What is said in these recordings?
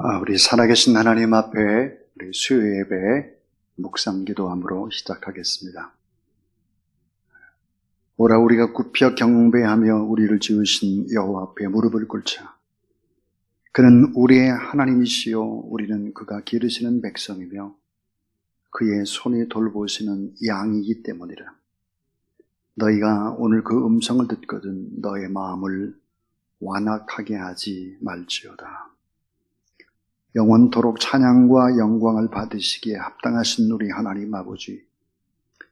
우리 살아계신 하나님 앞에 우리 수요 예배 묵상 기도함으로 시작하겠습니다. 오라 우리가 굽혀 경배하며 우리를 지으신 여호와 앞에 무릎을 꿇자. 그는 우리의 하나님이시요 우리는 그가 기르시는 백성이며 그의 손이 돌보시는 양이기 때문이라. 너희가 오늘 그 음성을 듣거든 너의 마음을 완악하게 하지 말지어다. 영원토록 찬양과 영광을 받으시기에 합당하신 우리 하나님 아버지,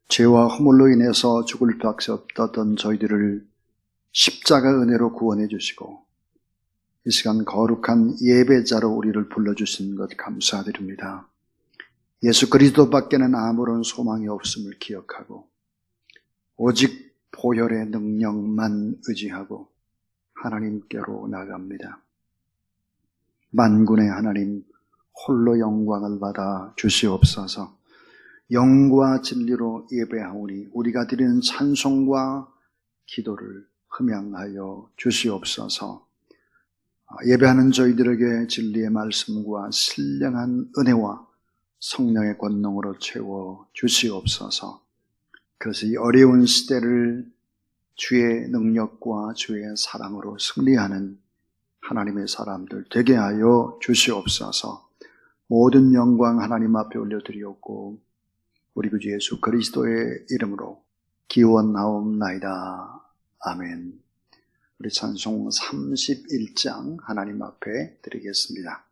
죄와 허물로 인해서 죽을 수밖에 없던 저희들을 십자가 은혜로 구원해 주시고 이 시간 거룩한 예배자로 우리를 불러주신 것 감사드립니다. 예수 그리스도밖에는 아무런 소망이 없음을 기억하고 오직 보혈의 능력만 의지하고 하나님께로 나갑니다. 만군의 하나님 홀로 영광을 받아 주시옵소서. 영과 진리로 예배하오니 우리가 드리는 찬송과 기도를 흠양하여 주시옵소서. 예배하는 저희들에게 진리의 말씀과 신령한 은혜와 성령의 권능으로 채워 주시옵소서. 그래서 이 어려운 시대를 주의 능력과 주의 사랑으로 승리하는 하나님의 사람들 되게 하여 주시옵소서. 모든 영광 하나님 앞에 올려드리옵고 우리 구주 예수 그리스도의 이름으로 기원하옵나이다. 아멘. 우리 찬송 31장 하나님 앞에 드리겠습니다.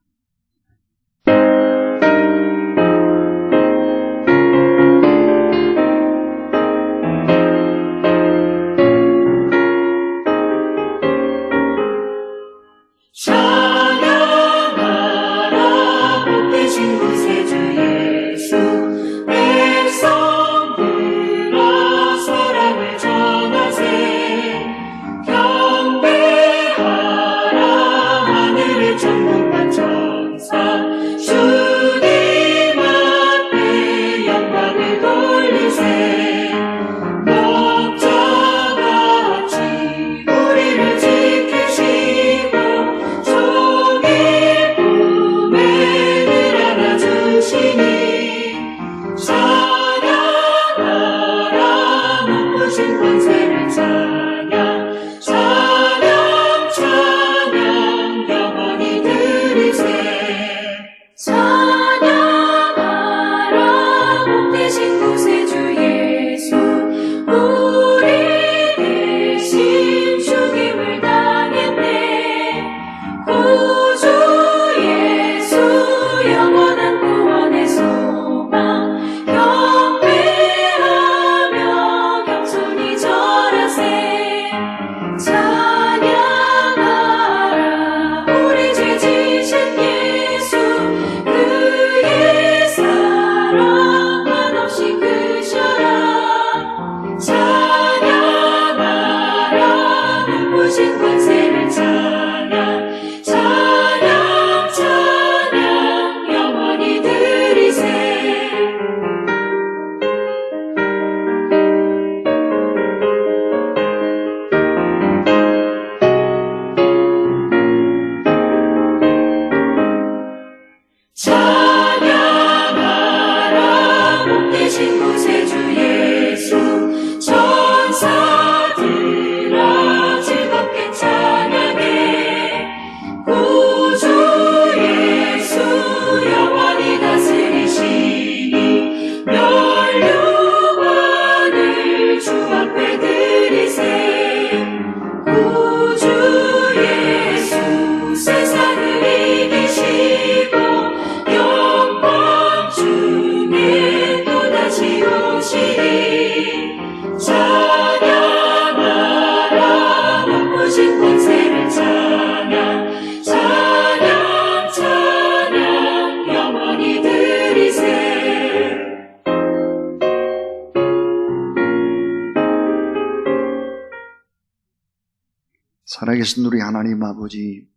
살아계신 우리 하나님 아버지,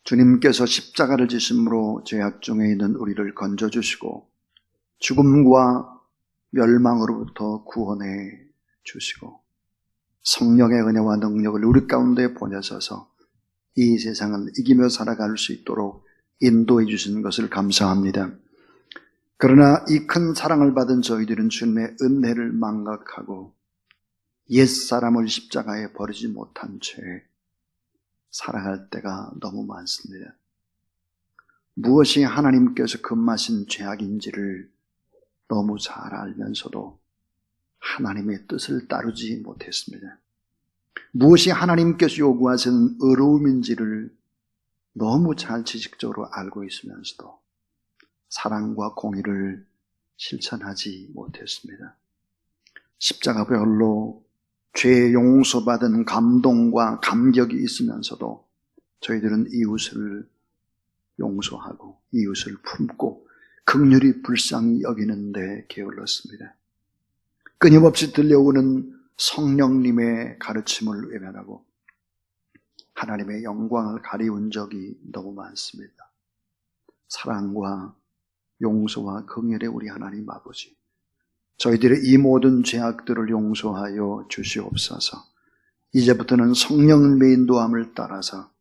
주님께서 십자가를 지심으로 죄악 중에 있는 우리를 건져주시고 죽음과 멸망으로부터 구원해 주시고 성령의 은혜와 능력을 우리 가운데 보내셔서 이 세상을 이기며 살아갈 수 있도록 인도해 주시는 것을 감사합니다. 그러나 이 큰 사랑을 받은 저희들은 주님의 은혜를 망각하고 옛사람을 십자가에 버리지 못한 채 살아갈 때가 너무 많습니다. 무엇이 하나님께서 금하신 죄악인지를 너무 잘 알면서도 하나님의 뜻을 따르지 못했습니다. 무엇이 하나님께서 요구하시는 의로움인지를 너무 잘 지식적으로 알고 있으면서도 사랑과 공의를 실천하지 못했습니다. 십자가 별로 죄 용서받은 감동과 감격이 있으면서도 저희들은 이웃을 용서하고 이웃을 품고 긍휼히 불쌍히 여기는데 게을렀습니다. 끊임없이 들려오는 성령님의 가르침을 외면하고 하나님의 영광을 가리운 적이 너무 많습니다. 사랑과 용서와 긍휼의 우리 하나님 아버지, 저희들의 이 모든 죄악들을 용서하여 주시옵소서. 이제부터는 성령님의 인도함을 따라서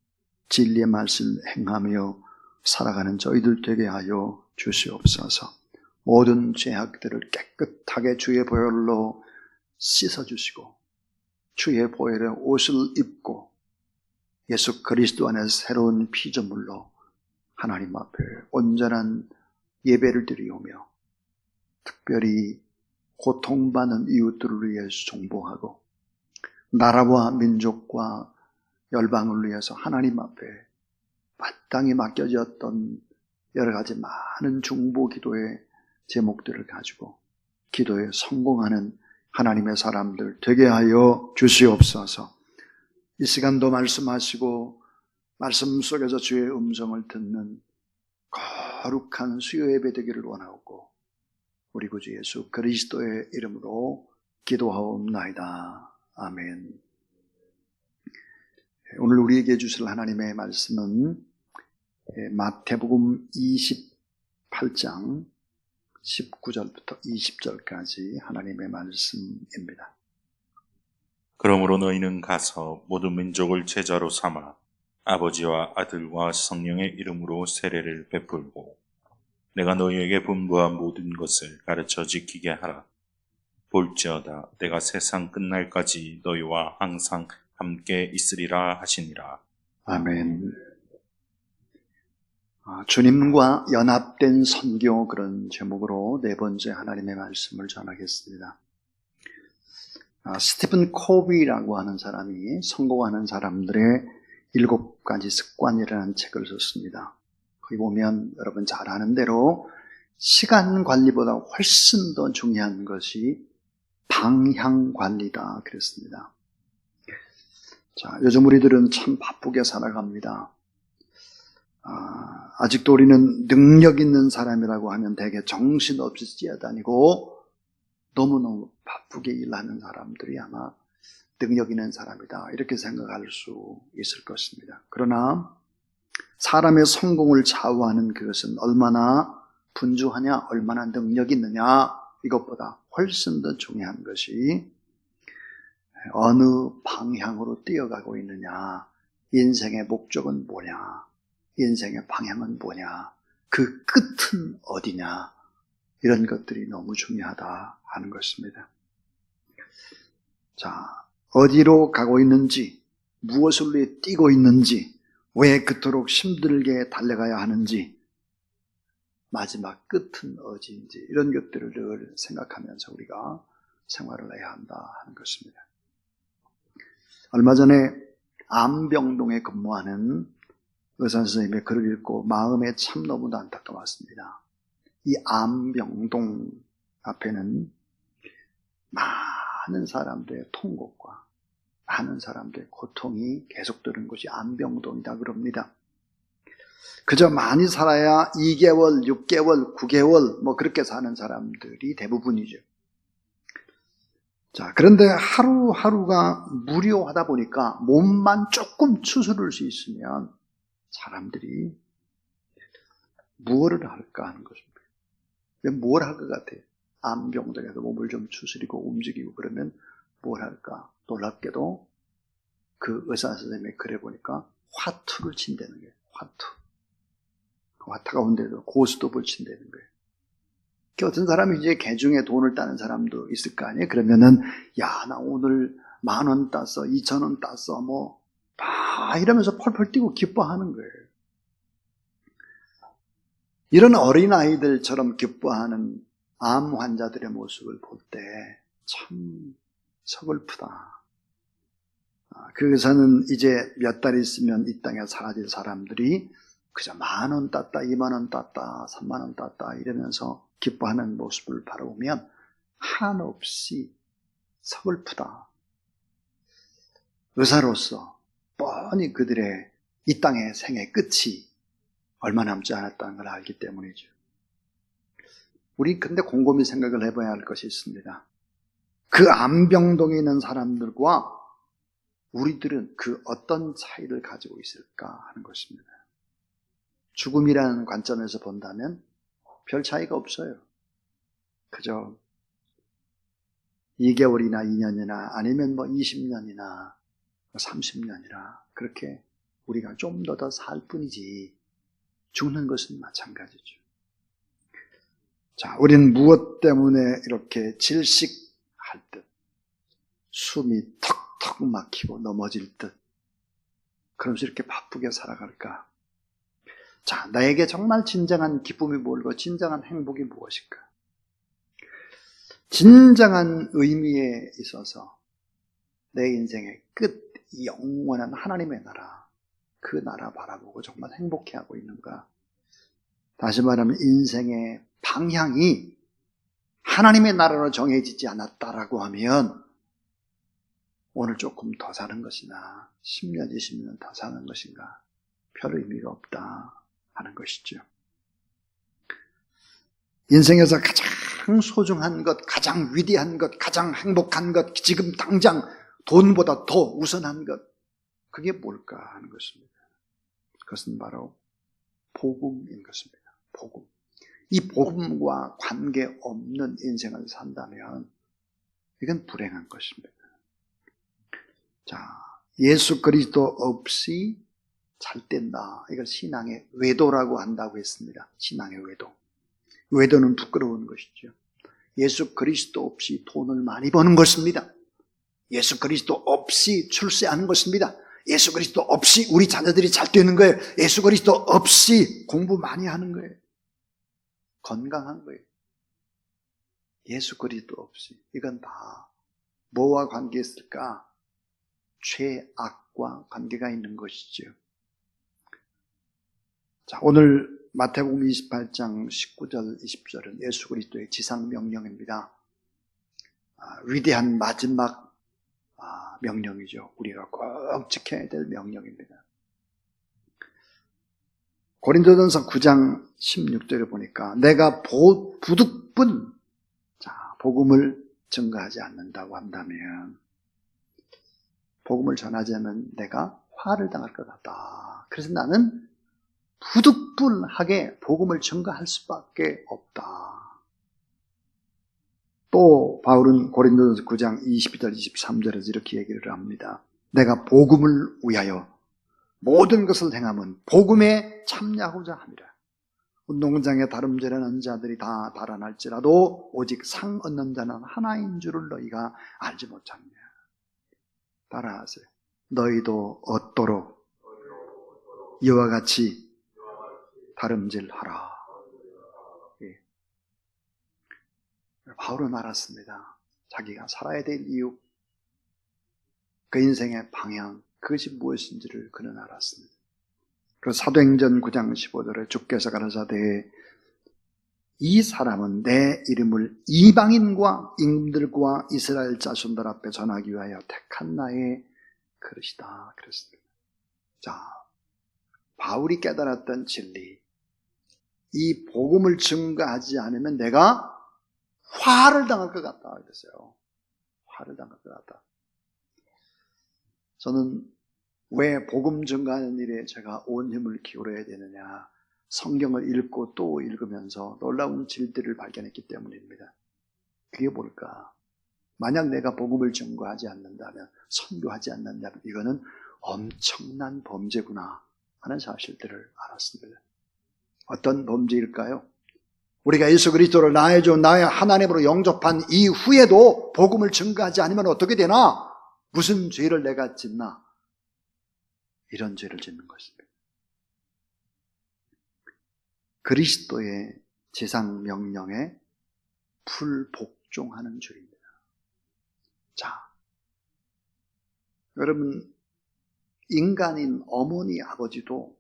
진리의 말씀을 행하며 살아가는 저희들 되게 하여 주시옵소서. 모든 죄악들을 깨끗하게 주의 보혈로 씻어주시고 주의 보혈의 옷을 입고 예수 그리스도 안에 새로운 피조물로 하나님 앞에 온전한 예배를 드리오며 특별히 고통받는 이웃들을 위해서 중보하고 나라와 민족과 열방을 위해서 하나님 앞에 마땅히 맡겨졌던 여러 가지 많은 중보 기도의 제목들을 가지고 기도에 성공하는 하나님의 사람들 되게 하여 주시옵소서. 이 시간도 말씀하시고 말씀 속에서 주의 음성을 듣는 거룩한 수요 예배 되기를 원하고 우리 구주 예수 그리스도의 이름으로 기도하옵나이다. 아멘. 오늘 우리에게 주실 하나님의 말씀은 마태복음 28장 19절부터 20절까지 하나님의 말씀입니다. 그러므로 너희는 가서 모든 민족을 제자로 삼아 아버지와 아들과 성령의 이름으로 세례를 베풀고 내가 너희에게 분부한 모든 것을 가르쳐 지키게 하라. 볼지어다 내가 세상 끝날까지 너희와 항상 함께 있으리라 하시니라. 아멘. 주님과 연합된 선교, 그런 제목으로 네 번째 하나님의 말씀을 전하겠습니다. 스티븐 코비라고 하는 사람이 성공하는 사람들의 7가지 습관이라는 책을 썼습니다. 거기 보면 여러분 잘 아는 대로 시간 관리보다 훨씬 더 중요한 것이 방향 관리다 그랬습니다. 자, 요즘 우리들은 참 바쁘게 살아갑니다. 아직도 우리는 능력 있는 사람이라고 하면 되게 정신없이 뛰어다니고 너무너무 바쁘게 일하는 사람들이 아마 능력 있는 사람이다 이렇게 생각할 수 있을 것입니다. 그러나 사람의 성공을 좌우하는 그것은 얼마나 분주하냐, 얼마나 능력 있느냐, 이것보다 훨씬 더 중요한 것이 어느 방향으로 뛰어가고 있느냐, 인생의 목적은 뭐냐, 인생의 방향은 뭐냐, 그 끝은 어디냐, 이런 것들이 너무 중요하다 하는 것입니다. 자, 어디로 가고 있는지, 무엇을 위해 뛰고 있는지, 왜 그토록 힘들게 달려가야 하는지, 마지막 끝은 어디인지, 이런 것들을 늘 생각하면서 우리가 생활을 해야 한다 하는 것입니다. 얼마 전에 암병동에 근무하는 의사 선생님의 글을 읽고 마음에 참 너무도 안타까웠습니다. 이 암병동 앞에는 많은 사람들의 통곡과 많은 사람들의 고통이 계속되는 것이 암병동이다 그럽니다. 그저 많이 살아야 2개월, 6개월, 9개월 뭐 그렇게 사는 사람들이 대부분이죠. 자, 그런데 하루하루가 무료하다 보니까 몸만 조금 추스를 수 있으면 사람들이 무엇을 할까 하는 것입니다. 뭘 할 것 같아요? 암병동에서 몸을 좀 추스리고 움직이고 그러면 뭘 할까? 놀랍게도 그 의사 선생님의 글에 보니까 화투를 친다는 거예요. 화투. 가운데도 고스톱을 친다는 거예요. 어떤 사람이 이제 개중에 돈을 따는 사람도 있을 거 아니에요. 그러면은 야, 나 오늘 10,000원 땄어, 2,000원 땄어, 뭐 다 이러면서 펄펄 뛰고 기뻐하는 거예요. 이런 어린아이들처럼 기뻐하는 암 환자들의 모습을 볼 때 참 서글프다. 그래서는 이제 몇 달 있으면 이 땅에 사라질 사람들이 그저 10,000원 땄다, 20,000원 땄다, 30,000원 땄다 이러면서 기뻐하는 모습을 바라보면 한없이 서글프다. 의사로서 뻔히 그들의 이 땅의 생의 끝이 얼마 남지 않았다는 걸 알기 때문이죠. 우리 근데 곰곰이 생각을 해봐야 할 것이 있습니다. 그 암병동에 있는 사람들과 우리들은 그 어떤 차이를 가지고 있을까 하는 것입니다. 죽음이라는 관점에서 본다면 별 차이가 없어요. 그저 2개월이나 2년이나 아니면 뭐 20년이나 30년이나 그렇게 우리가 좀 더 살 뿐이지 죽는 것은 마찬가지죠. 자, 우리는 무엇 때문에 이렇게 질식할 듯 숨이 턱턱 막히고 넘어질 듯 그러면서 이렇게 바쁘게 살아갈까? 자, 나에게 정말 진정한 기쁨이 뭘까? 진정한 행복이 무엇일까? 진정한 의미에 있어서 내 인생의 끝, 영원한 하나님의 나라, 그 나라 바라보고 정말 행복해하고 있는가? 다시 말하면 인생의 방향이 하나님의 나라로 정해지지 않았다라고 하면 오늘 조금 더 사는 것이나 10년, 20년 더 사는 것인가? 별 의미가 없다 하는 것이죠. 인생에서 가장 소중한 것, 가장 위대한 것, 가장 행복한 것, 지금 당장 돈보다 더 우선한 것, 그게 뭘까 하는 것입니다. 그것은 바로 복음인 것입니다. 복음. 이 복음과 관계없는 인생을 산다면 이건 불행한 것입니다. 자, 예수 그리스도 없이 잘 된다. 이걸 신앙의 외도라고 한다고 했습니다. 신앙의 외도. 외도는 부끄러운 것이죠. 예수 그리스도 없이 돈을 많이 버는 것입니다. 예수 그리스도 없이 출세하는 것입니다. 예수 그리스도 없이 우리 자녀들이 잘 되는 거예요. 예수 그리스도 없이 공부 많이 하는 거예요. 건강한 거예요. 예수 그리스도 없이. 이건 다 뭐와 관계 있을까? 죄악과 관계가 있는 것이죠. 자, 오늘 마태복음 28장 19절 20절은 예수 그리스도의 지상 명령입니다. 위대한 마지막 명령이죠. 우리가 꼭 지켜야 될 명령입니다. 고린도전서 9장 16절을 보니까 내가 부득분 복음을 증거하지 않는다고 한다면 복음을 전하지 않으면 내가 화를 당할 것 같다. 그래서 나는 부득분하게 복음을 증거할 수밖에 없다. 또 바울은 고린도전서 9장 22절 23절에서 이렇게 얘기를 합니다. 내가 복음을 위하여 모든 것을 행함은 복음에 참여하고자 함이라. 운동장에 다름질하는 자들이 다 달아날지라도 오직 상 얻는 자는 하나인 줄을 너희가 알지 못하느냐. 따라하세요. 너희도 얻도록 이와 같이 다름질하라. 예. 바울은 알았습니다. 자기가 살아야 될 이유, 그 인생의 방향, 그것이 무엇인지를 그는 알았습니다. 그 사도행전 9장 15절에 주께서 가라사대 이 사람은 내 이름을 이방인과 임금들과 이스라엘 자손들 앞에 전하기 위하여 택한 나의 그릇이다. 그랬습니다. 자, 바울이 깨달았던 진리, 이 복음을 증거하지 않으면 내가 화를 당할 것 같다 그랬어요. 화를 당할 것 같다. 저는 왜 복음 증거하는 일에 제가 온 힘을 기울여야 되느냐, 성경을 읽고 또 읽으면서 놀라운 진리들을 발견했기 때문입니다. 그게 뭘까? 만약 내가 복음을 증거하지 않는다면, 선교하지 않는다면 이거는 엄청난 범죄구나 하는 사실들을 알았습니다. 어떤 범죄일까요? 우리가 예수 그리스도를 나의 주, 나의 하나님으로 영접한 이후에도 복음을 증거하지 않으면 어떻게 되나? 무슨 죄를 내가 짓나? 이런 죄를 짓는 것입니다. 그리스도의 지상 명령에 불복종하는 죄입니다. 자, 여러분, 인간인 어머니 아버지도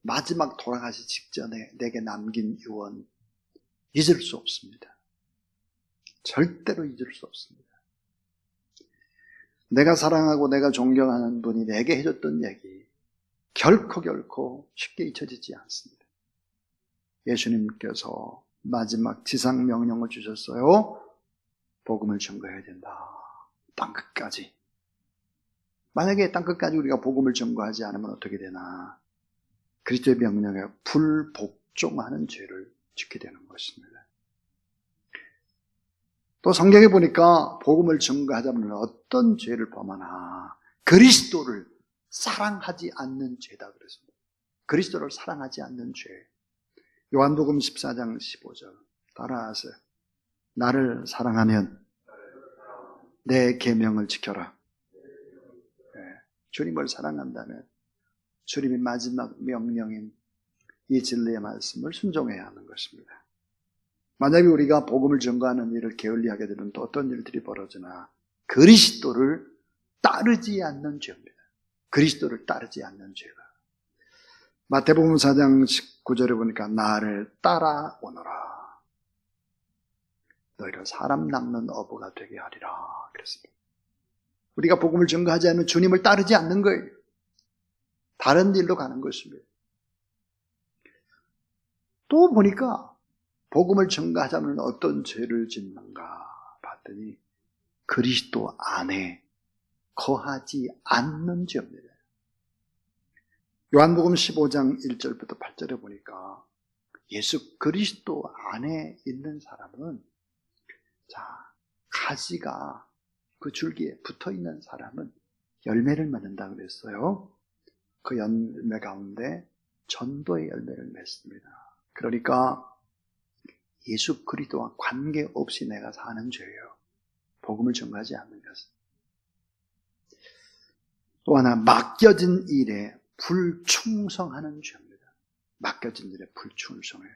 마지막 돌아가시 직전에 내게 남긴 유언 잊을 수 없습니다. 절대로 잊을 수 없습니다. 내가 사랑하고 내가 존경하는 분이 내게 해줬던 얘기 결코 쉽게 잊혀지지 않습니다. 예수님께서 마지막 지상 명령을 주셨어요. 복음을 전거해야 된다. 땅끝까지. 만약에 땅끝까지 우리가 복음을 전거하지 않으면 어떻게 되나? 그리스도의 명령에 불복종하는 죄를 짓게 되는 것입니다. 또 성경에 보니까 복음을 전거하자면 어떤 죄를 범하나 그리스도를 사랑하지 않는 죄다 그랬습니다. 그리스도를 사랑하지 않는 죄. 요한복음 14장 15절 따라하세요. 나를 사랑하면 내 계명을 지켜라. 네, 주님을 사랑한다면 주님의 마지막 명령인 이 진리의 말씀을 순종해야 하는 것입니다. 만약에 우리가 복음을 전거하는 일을 게을리하게 되면 또 어떤 일들이 벌어지나 그리스도를 따르지 않는 죄입니다. 그리스도를 따르지 않는 죄가. 마태복음 4장 19절에 보니까 나를 따라오너라. 너희를 사람 낚는 어부가 되게 하리라 그랬습니다. 우리가 복음을 전거하지 않으면 주님을 따르지 않는 거예요. 다른 일로 가는 것입니다. 또 보니까 복음을 전거하자면 어떤 죄를 짓는가 봤더니 그리스도 안에 거하지 않는 죄입니다. 요한복음 15장 1절부터 8절에 보니까 예수 그리스도 안에 있는 사람은 가지가 그 줄기에 붙어있는 사람은 열매를 맺는다 그랬어요. 그 열매 가운데 전도의 열매를 맺습니다. 그러니까 예수 그리스도와 관계없이 내가 사는 죄예요. 복음을 전가하지 않는 것은. 또 하나 맡겨진 일에 불충성하는 죄입니다. 맡겨진 일에 불충성해요.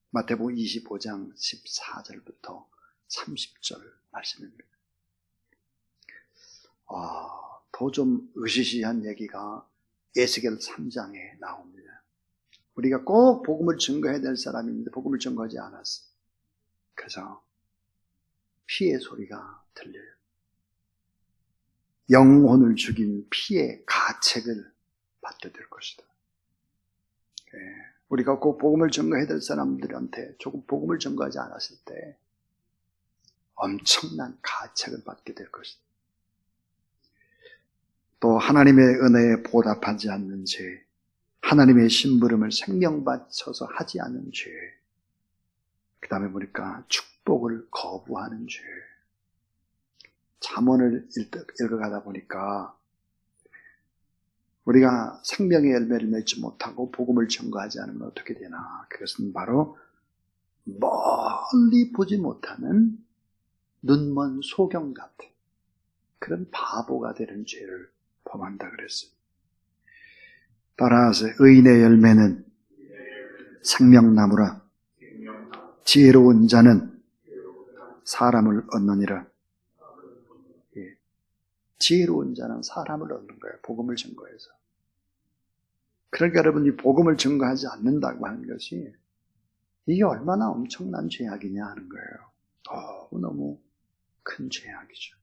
마태복음 25장 14절부터 30절 말씀입니다. 더 좀 으시시한 얘기가 에스겔 3장에 나옵니다. 우리가 꼭 복음을 증거해야 될 사람인데 복음을 증거하지 않았어. 그래서 피의 소리가 들려요. 영혼을 죽인 피의 가책을 받게 될 것이다. 우리가 꼭 복음을 증거해야 될 사람들한테 조금 복음을 증거하지 않았을 때 엄청난 가책을 받게 될 것이다. 또 하나님의 은혜에 보답하지 않는 죄, 하나님의 심부름을 생명 바쳐서 하지 않은 죄, 그 다음에 보니까 축복을 거부하는 죄. 잠언을 읽어가다 보니까 우리가 생명의 열매를 맺지 못하고 복음을 전거하지 않으면 어떻게 되나? 그것은 바로 멀리 보지 못하는 눈먼 소경 같은 그런 바보가 되는 죄를 범한다 그랬어요. 따라서 의인의 열매는 생명나무라 지혜로운 자는 사람을 얻느니라. 지혜로운 자는 사람을 얻는 거예요. 복음을 증거해서. 그러니까 여러분이 복음을 증거하지 않는다고 하는 것이 이게 얼마나 엄청난 죄악이냐 하는 거예요. 너무 큰 죄악이죠.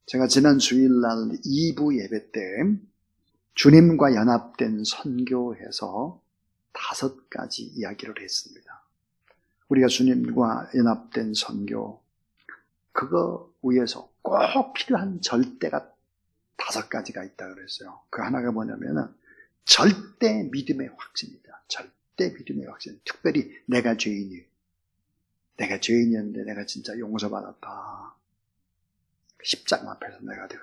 제가 지난 주일날 2부 예배 때 주님과 연합된 선교에서 5가지 이야기를 했습니다. 우리가 주님과 연합된 선교, 그거 위해서 꼭 필요한 절대가 5가지가 있다고 그랬어요. 그 하나가 뭐냐면은 절대 믿음의 확신이다. 절대 믿음의 확신. 특별히 내가 죄인이었는데 내가 진짜 용서받았다. 십자가 앞에서 내가 늘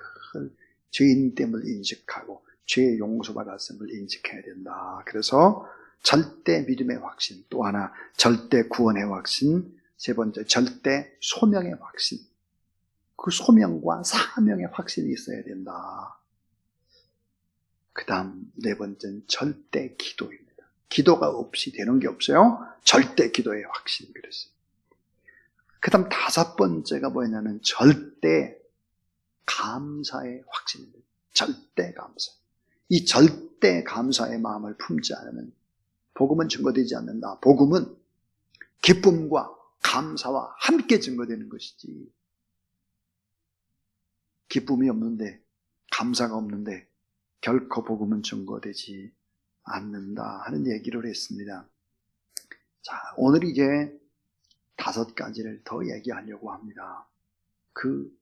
죄인 됨을 인식하고 죄의 용서받았음을 인식해야 된다. 그래서 절대 믿음의 확신, 또 하나 절대 구원의 확신, 세 번째 절대 소명의 확신. 그 소명과 사명의 확신이 있어야 된다. 그 다음 네 번째는 절대 기도입니다. 기도가 없이 되는 게 없어요. 절대 기도의 확신이 그랬어요. 그 다음 다섯 번째가 뭐냐면 절대 감사의 확신입니다. 절대 감사. 이 절대 감사의 마음을 품지 않으면 복음은 증거되지 않는다. 복음은 기쁨과 감사와 함께 증거되는 것이지, 기쁨이 없는데 감사가 없는데 결코 복음은 증거되지 않는다 하는 얘기를 했습니다. 자, 오늘 이제 다섯 가지를 더 얘기하려고 합니다. 그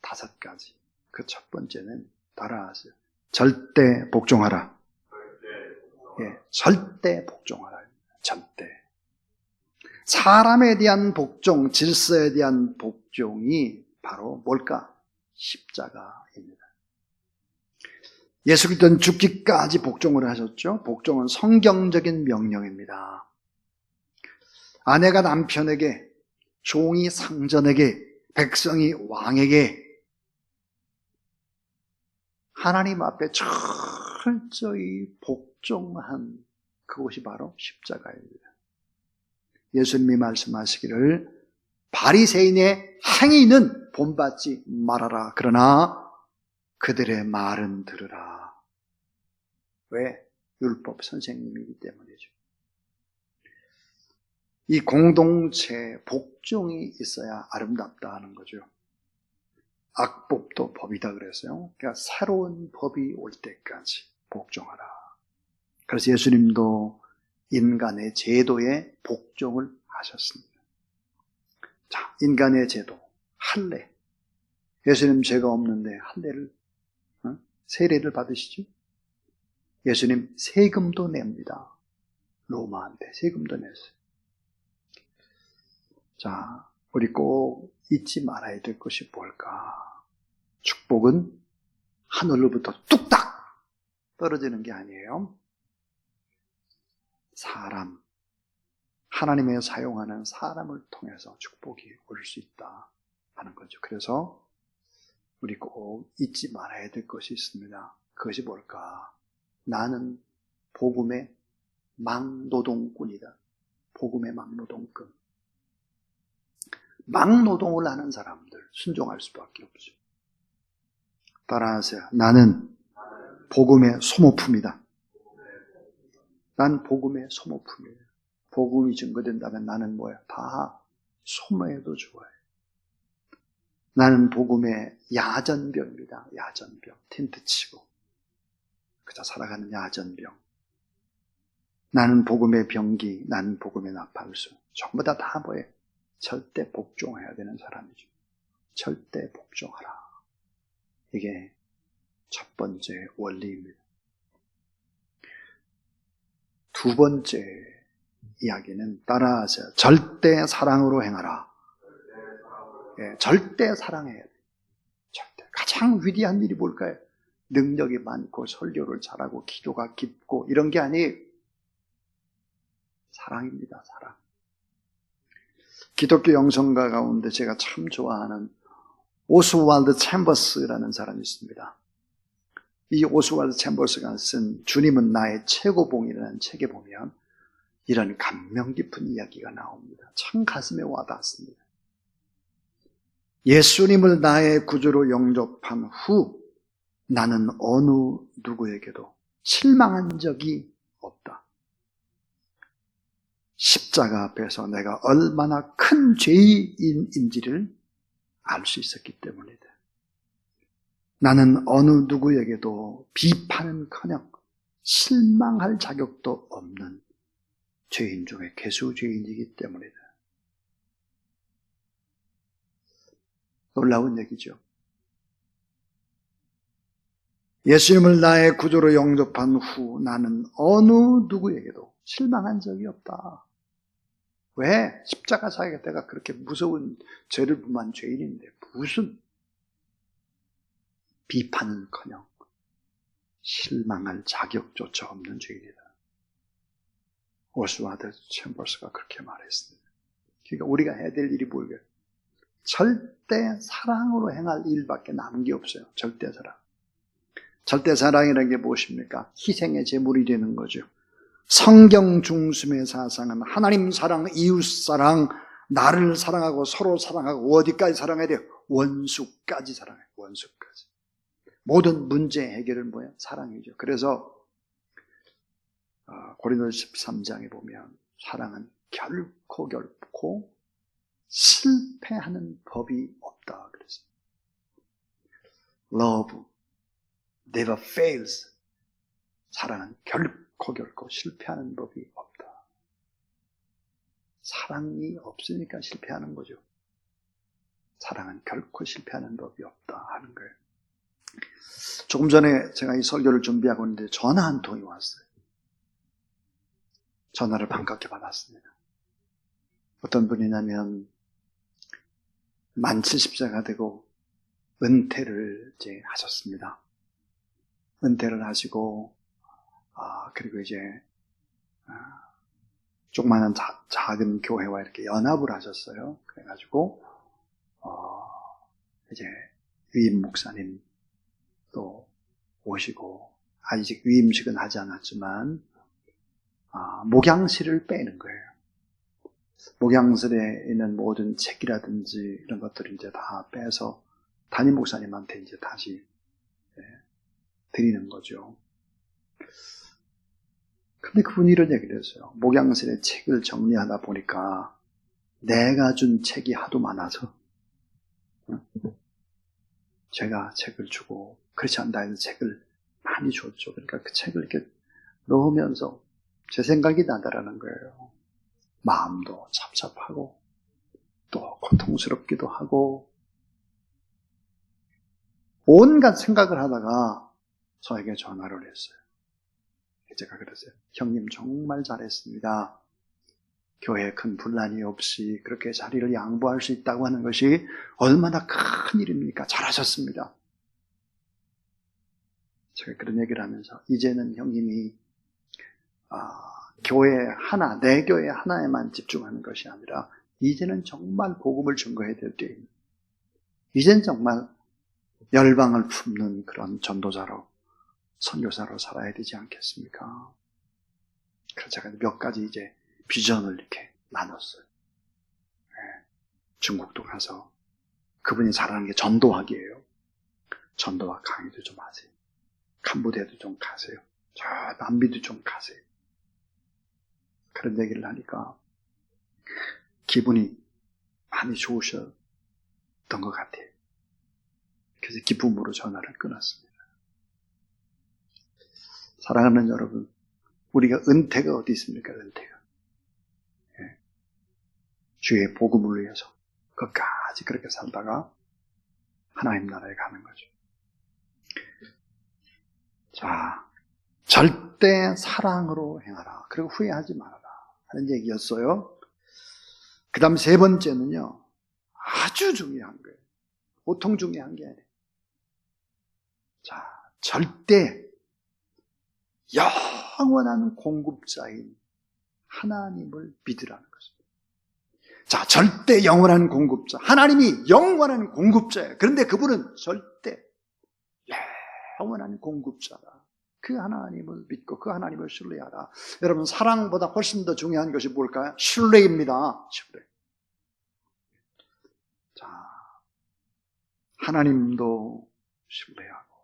다섯 가지, 그 첫 번째는 따라하세요. 절대 복종하라. 절대 복종하라. 절대. 사람에 대한 복종, 질서에 대한 복종이 바로 뭘까? 십자가입니다. 예수 그리스도는 죽기까지 복종을 하셨죠. 복종은 성경적인 명령입니다. 아내가 남편에게, 종이 상전에게, 백성이 왕에게 하나님 앞에 철저히 복종한 그것이 바로 십자가입니다. 예수님이 말씀하시기를 바리새인의 행위는 본받지 말아라. 그러나 그들의 말은 들으라. 왜? 율법 선생님이기 때문이죠. 이 공동체 복종이 있어야 아름답다 하는 거죠. 악법도 법이다 그랬어요. 그러니까 새로운 법이 올 때까지 복종하라. 그래서 예수님도 인간의 제도에 복종을 하셨습니다. 자, 인간의 제도, 할례. 예수님 죄가 없는데 할례를, 세례를 받으시죠? 예수님 세금도 냅니다. 로마한테 세금도 냈어요. 자, 우리 꼭 잊지 말아야 될 것이 뭘까? 축복은 하늘로부터 뚝딱 떨어지는 게 아니에요. 사람, 하나님의 사용하는 사람을 통해서 축복이 올 수 있다 하는 거죠. 그래서 우리 꼭 잊지 말아야 될 것이 있습니다. 그것이 뭘까? 나는 복음의 막노동꾼이다. 복음의 막노동꾼. 막노동을 하는 사람들 순종할 수밖에 없죠. 따라하세요. 나는 복음의 소모품이다. 난 복음의 소모품이에요. 복음이 증거된다면 나는 뭐야? 다 소모해도 좋아요. 나는 복음의 야전병입니다. 야전병. 텐트 치고 그저 살아가는 야전병. 나는 복음의 병기, 나는 복음의 나팔수. 전부 다 뭐예요? 절대 복종해야 되는 사람이죠. 절대 복종하라. 이게 첫 번째 원리입니다. 두 번째 이야기는 따라하세요. 절대 사랑으로 행하라. 절대 사랑해야 돼요. 절대. 가장 위대한 일이 뭘까요? 능력이 많고 설교를 잘하고 기도가 깊고 이런 게 아니에요. 사랑입니다. 사랑. 기독교 영성가 가운데 제가 참 좋아하는 오스왈드 챔버스라는 사람이 있습니다. 이 오스왈드 챔버스가 쓴 주님은 나의 최고봉이라는 책에 보면 이런 감명 깊은 이야기가 나옵니다. 참 가슴에 와닿습니다. 예수님을 나의 구주로 영접한 후 나는 어느 누구에게도 실망한 적이 없다. 십자가 앞에서 내가 얼마나 큰 죄인인지를 알 수 있었기 때문이다. 나는 어느 누구에게도 비판은커녕 실망할 자격도 없는 죄인 중에 괴수 죄인이기 때문이다. 놀라운 얘기죠. 예수님을 나의 구주로 영접한 후 나는 어느 누구에게도 실망한 적이 없다. 왜? 십자가 사역에 내가 그렇게 무서운 죄를 범한 죄인인데 무슨 비판은커녕 실망할 자격조차 없는 죄인이다. 오스와드 챔버스가 그렇게 말했습니다. 그러니까 우리가 해야 될 일이 뭐예요? 절대 사랑으로 행할 일밖에 남은 게 없어요. 절대 사랑. 절대 사랑이라는 게 무엇입니까? 희생의 제물이 되는 거죠. 성경 중심의 사상은 하나님 사랑, 이웃 사랑, 나를 사랑하고 서로 사랑하고 어디까지 사랑해야 돼요? 원수까지 사랑해요. 원수까지. 모든 문제 해결은 뭐예요? 사랑이죠. 그래서 고린도서 13장에 보면 사랑은 결코 실패하는 법이 없다 그랬어요. Love never fails. 사랑은 결코 실패하는 법이 없다. 사랑이 없으니까 실패하는 거죠. 사랑은 결코 실패하는 법이 없다 하는 거예요. 조금 전에 제가 이 설교를 준비하고 있는데 전화 한 통이 왔어요. 전화를 반갑게 받았습니다. 어떤 분이냐면 만 70세가 되고 은퇴를 이제 하셨습니다. 은퇴를 하시고 그리고 이제 조그마한 작은 교회와 이렇게 연합을 하셨어요. 그래가지고 이제 위임 목사님 또 오시고 아직 위임식은 하지 않았지만 목양실을 빼는 거예요. 목양실에 있는 모든 책이라든지 이런 것들을 이제 다 빼서 담임 목사님한테 이제 다시 드리는 거죠. 근데 그분이 이런 얘기를 했어요. 목양실에 책을 정리하다 보니까 내가 준 책이 하도 많아서 제가 책을 주고 그렇지 않다 해서 책을 많이 줬죠. 그러니까 그 책을 이렇게 넣으면서 제 생각이 나더라는 거예요. 마음도 찹찹하고 또 고통스럽기도 하고 온갖 생각을 하다가 저에게 전화를 했어요. 제가 그랬어요. 형님 정말 잘했습니다. 교회에 큰 분란이 없이 그렇게 자리를 양보할 수 있다고 하는 것이 얼마나 큰 일입니까? 잘하셨습니다. 제가 그런 얘기를 하면서 이제는 형님이 교회 하나, 내 교회 하나에만 집중하는 것이 아니라 이제는 정말 복음을 증거해야 될 때입니다. 이제는 정말 열방을 품는 그런 전도자로 선교사로 살아야 되지 않겠습니까? 그래서 제가 몇 가지 이제 비전을 이렇게 나눴어요. 중국도 가서 그분이 잘하는 게 전도학이에요. 전도학 강의도 좀 하세요. 캄보디아도 좀 가세요. 저 남미도 좀 가세요. 그런 얘기를 하니까 기분이 많이 좋으셨던 것 같아요. 그래서 기쁨으로 전화를 끊었습니다. 사랑하는 여러분, 우리가 은퇴가 어디 있습니까? 은퇴가. 주의 복음을 위해서 끝까지 그렇게 살다가 하나님 나라에 가는 거죠. 자, 절대 사랑으로 행하라. 그리고 후회하지 말아라 하는 얘기였어요. 그 다음 세 번째는요, 아주 중요한 거예요. 보통 중요한 게 아니에요. 자, 절대 영원한 공급자인 하나님을 믿으라는 것입니다. 자, 절대 영원한 공급자. 하나님이 영원한 공급자예요. 그런데 그분은 절대 영원한 공급자다. 그 하나님을 믿고 그 하나님을 신뢰하라. 여러분, 사랑보다 훨씬 더 중요한 것이 뭘까요? 신뢰입니다. 신뢰. 자, 하나님도 신뢰하고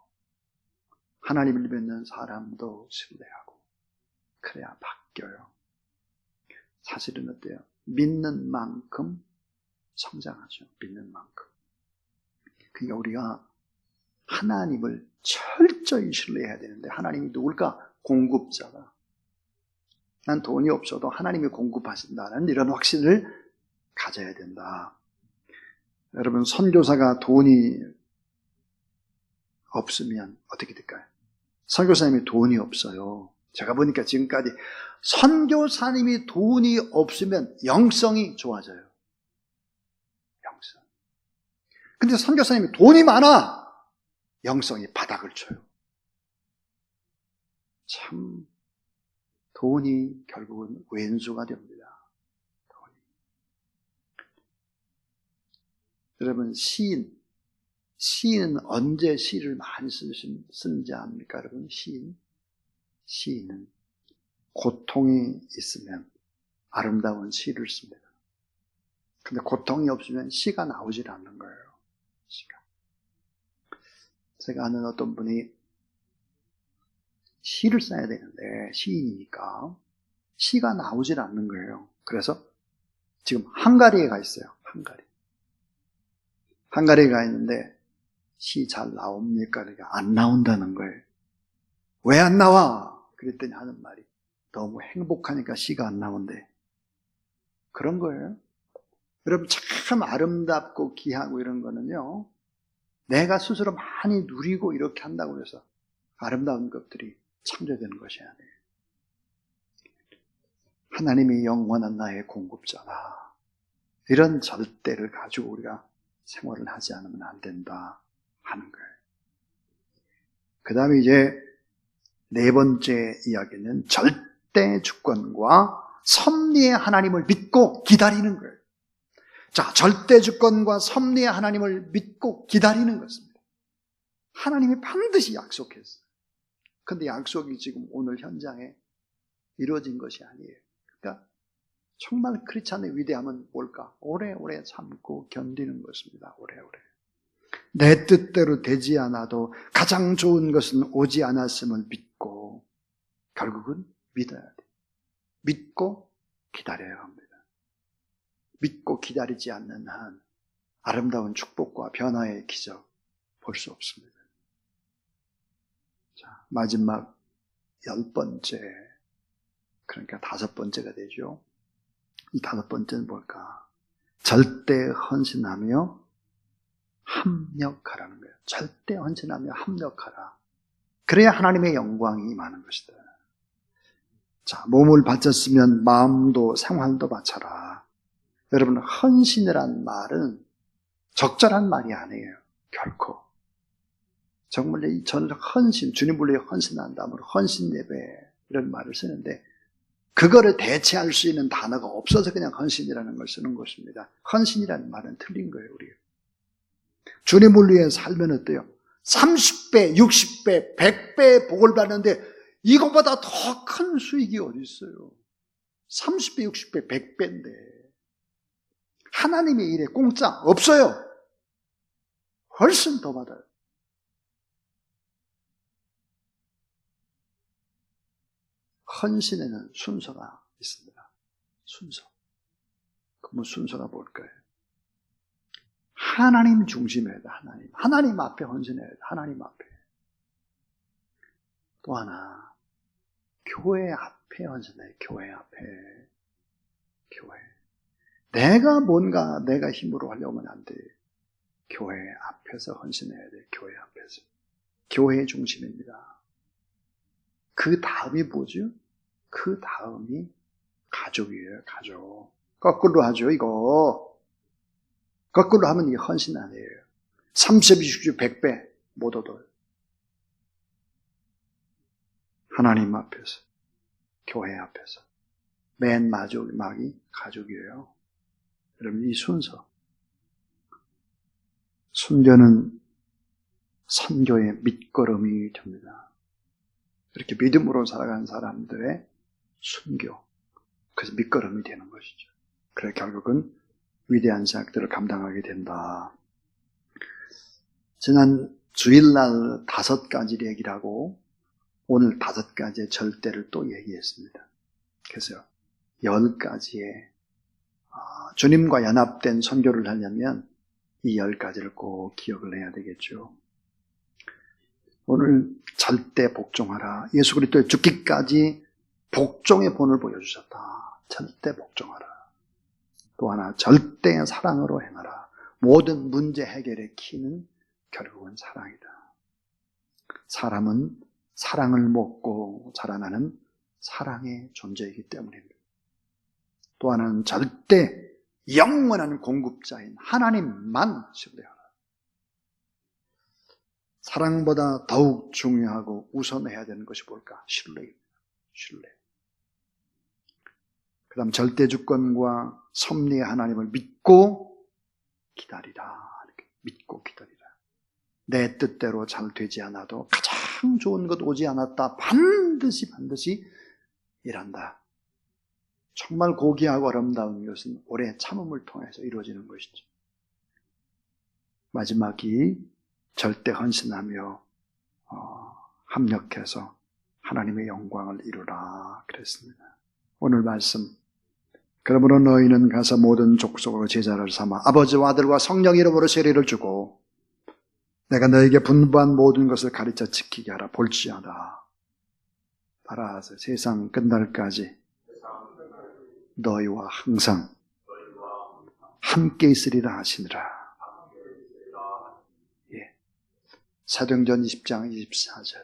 하나님을 믿는 사람도 신뢰하고 그래야 바뀌어요. 사실은 어때요? 믿는 만큼 성장하죠. 믿는 만큼. 그러니까 우리가 하나님을 철저히 신뢰해야 되는데 하나님이 누굴까? 공급자다. 난 돈이 없어도 하나님이 공급하신다는 이런 확신을 가져야 된다. 여러분, 선교사가 돈이 없으면 어떻게 될까요? 선교사님이 돈이 없어요. 제가 보니까 지금까지 선교사님이 돈이 없으면 영성이 좋아져요. 영성. 근데 선교사님이 돈이 많아. 영성이 바닥을 쳐요. 참 돈이 결국은 왼수가 됩니다. 돈이. 여러분 시인은 언제 시를 많이 쓰는지 압니까? 여러분 시인은 고통이 있으면 아름다운 시를 씁니다. 근데 고통이 없으면 시가 나오질 않는 거예요. 시가. 제가 아는 어떤 분이 시를 써야 되는데 시인이니까 시가 나오질 않는 거예요. 그래서 지금 헝가리에 가 있어요. 헝가리에 가 있는데 시 잘 나옵니까? 그러니까 안 나온다는 거예요. 왜 안 나와? 그랬더니 하는 말이 너무 행복하니까 시가 안 나온대. 그런 거예요. 여러분 참 아름답고 귀하고 이런 거는요, 내가 스스로 많이 누리고 이렇게 한다고 해서 아름다운 것들이 창조되는 것이 아니에요. 하나님이 영원한 나의 공급자다. 이런 절대를 가지고 우리가 생활을 하지 않으면 안 된다 하는 거예요. 그 다음에 이제 네 번째 이야기는 절대 주권과 섭리의 하나님을 믿고 기다리는 거예요. 자, 절대 주권과 섭리의 하나님을 믿고 기다리는 것입니다. 하나님이 반드시 약속했어요. 그런데 약속이 지금 오늘 현장에 이루어진 것이 아니에요. 그러니까 정말 크리스찬의 위대함은 뭘까? 오래오래 참고 견디는 것입니다. 오래오래. 내 뜻대로 되지 않아도 가장 좋은 것은 오지 않았음을 믿고 결국은 믿어야 돼요. 믿고 기다려야 합니다. 믿고 기다리지 않는 한 아름다운 축복과 변화의 기적 볼 수 없습니다. 자, 마지막 10번째, 그러니까 5번째가 되죠. 이 5번째는 뭘까? 절대 헌신하며 합력하라는 거예요. 절대 헌신하며 합력하라. 그래야 하나님의 영광이 임하는 것이다. 자, 몸을 바쳤으면 마음도 생활도 바쳐라. 여러분, 헌신이란 말은 적절한 말이 아니에요. 결코. 정말 저는 헌신, 주님 불러 헌신한다, 헌신 예배 이런 말을 쓰는데 그거를 대체할 수 있는 단어가 없어서 그냥 헌신이라는 걸 쓰는 것입니다. 헌신이라는 말은 틀린 거예요, 우리. 주님을 위해 살면 어때요? 30배, 60배, 100배의 복을 받는데 이것보다 더 큰 수익이 어디 있어요? 30배, 60배, 100배인데 하나님의 일에 공짜 없어요. 훨씬 더 받아요. 헌신에는 순서가 있습니다. 순서. 그러면 순서가 뭘까요? 하나님 중심이어야 돼. 하나님 앞에 헌신해야 돼. 하나님 앞에. 또 하나, 교회 앞에 헌신해야 돼. 교회 앞에. 교회. 내가 뭔가 내가 힘으로 하려고 하면 안 돼. 교회 앞에서 헌신해야 돼. 교회 앞에서. 교회 중심입니다. 그 다음이 뭐죠? 그 다음이 가족이에요. 가족. 거꾸로 하죠. 이거. 거꾸로 하면 이게 헌신 아니에요. 30, 20, 100배 못 얻어요. 하나님 앞에서. 교회 앞에서. 맨 마지막이 가족이에요. 여러분, 이 순서. 순교는 선교의 밑거름이 됩니다. 이렇게 믿음으로 살아가는 사람들의 순교. 그래서 밑거름이 되는 것이죠. 그래 결국은 위대한 사역들을 감당하게 된다. 지난 주일날 5가지 얘기를 하고 오늘 5가지의 절대를 또 얘기했습니다. 그래서 10가지의 주님과 연합된 선교를 하려면 이 10가지를 꼭 기억을 해야 되겠죠. 오늘 절대 복종하라. 예수 그리스도의 죽기까지 복종의 본을 보여주셨다. 절대 복종하라. 또 하나, 절대 사랑으로 행하라. 모든 문제 해결의 키는 결국은 사랑이다. 사람은 사랑을 먹고 자라나는 사랑의 존재이기 때문입니다. 또 하나는 절대 영원한 공급자인 하나님만 신뢰하라. 사랑보다 더욱 중요하고 우선해야 되는 것이 뭘까? 신뢰입니다. 신뢰. 그 다음 절대주권과 섭리의 하나님을 믿고 기다리라. 이렇게 믿고 기다리라. 내 뜻대로 잘 되지 않아도 가장 좋은 것 오지 않았다. 반드시 일한다. 정말 고귀하고 아름다운 것은 오래 참음을 통해서 이루어지는 것이죠. 마지막이 절대 헌신하며 합력해서 하나님의 영광을 이루라 그랬습니다. 오늘 말씀, 그러므로 너희는 가서 모든 족속으로 제자를 삼아 아버지와 아들과 성령 이름으로 세례를 주고 내가 너에게 분부한 모든 것을 가르쳐 지키게 하라. 볼지어다 따라서 세상 끝날까지 너희와 항상 함께 있으리라 하시니라. 사도행전 20장 24절.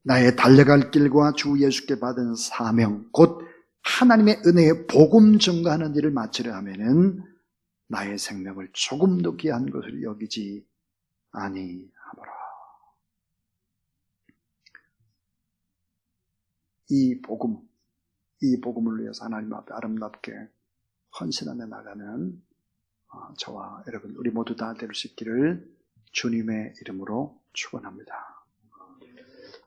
나의 달려갈 길과 주 예수께 받은 사명 곧 하나님의 은혜의 복음 증거하는 일을 마치려 하면은 나의 생명을 조금도 귀한 것을 여기지 아니하노라. 이 복음을 위해서 하나님 앞에 아름답게 헌신하며 나가는 저와 여러분 우리 모두 다 될 수 있기를 주님의 이름으로 축원합니다.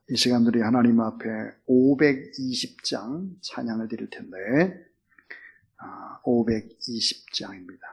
이 시간 우리 하나님 앞에 520장 찬양을 드릴 텐데 520장입니다.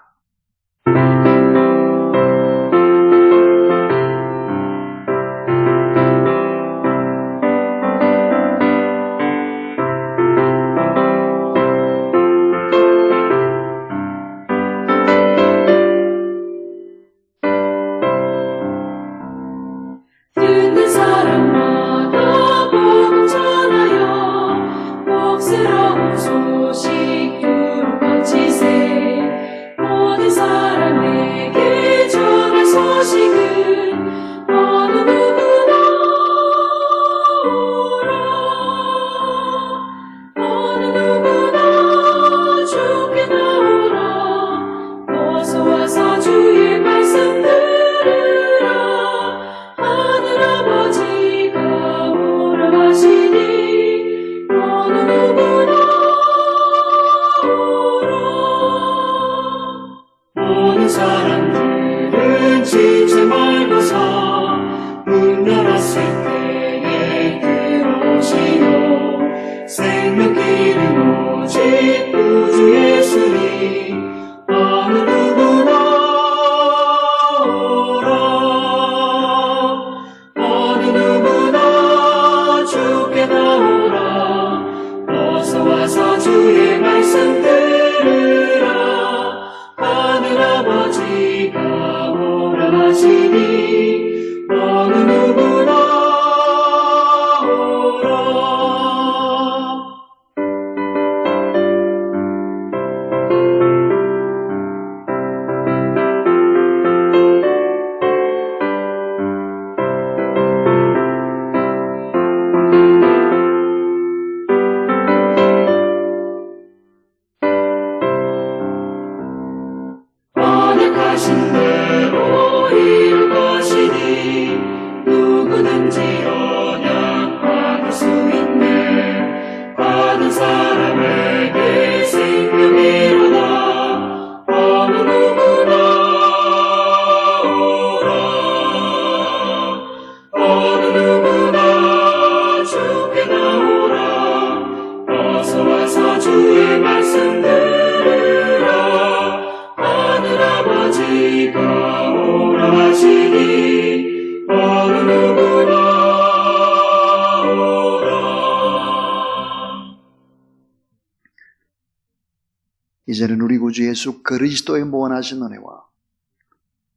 이제는 우리 구주 예수 그리스도의 무한하신 은혜와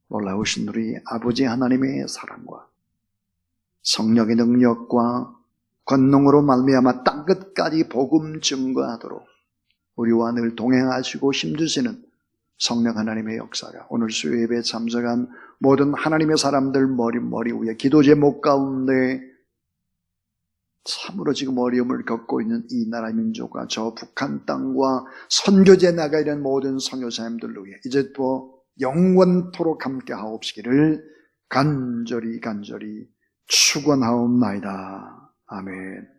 놀라우신 우리 아버지 하나님의 사랑과 성령의 능력과 권능으로 말미암아 땅끝까지 복음 증거하도록 우리와 늘 동행하시고 힘주시는 성령 하나님의 역사가 오늘 수요 예배에 참석한 모든 하나님의 사람들 머리 위에 기도 제목 가운데 참으로 지금 어려움을 겪고 있는 이 나라 민족과 저 북한 땅과 선교제 나가 있는 모든 선교사님들을 위해 이제 또 영원토록 함께 하옵시기를 간절히 축원하옵나이다. 아멘.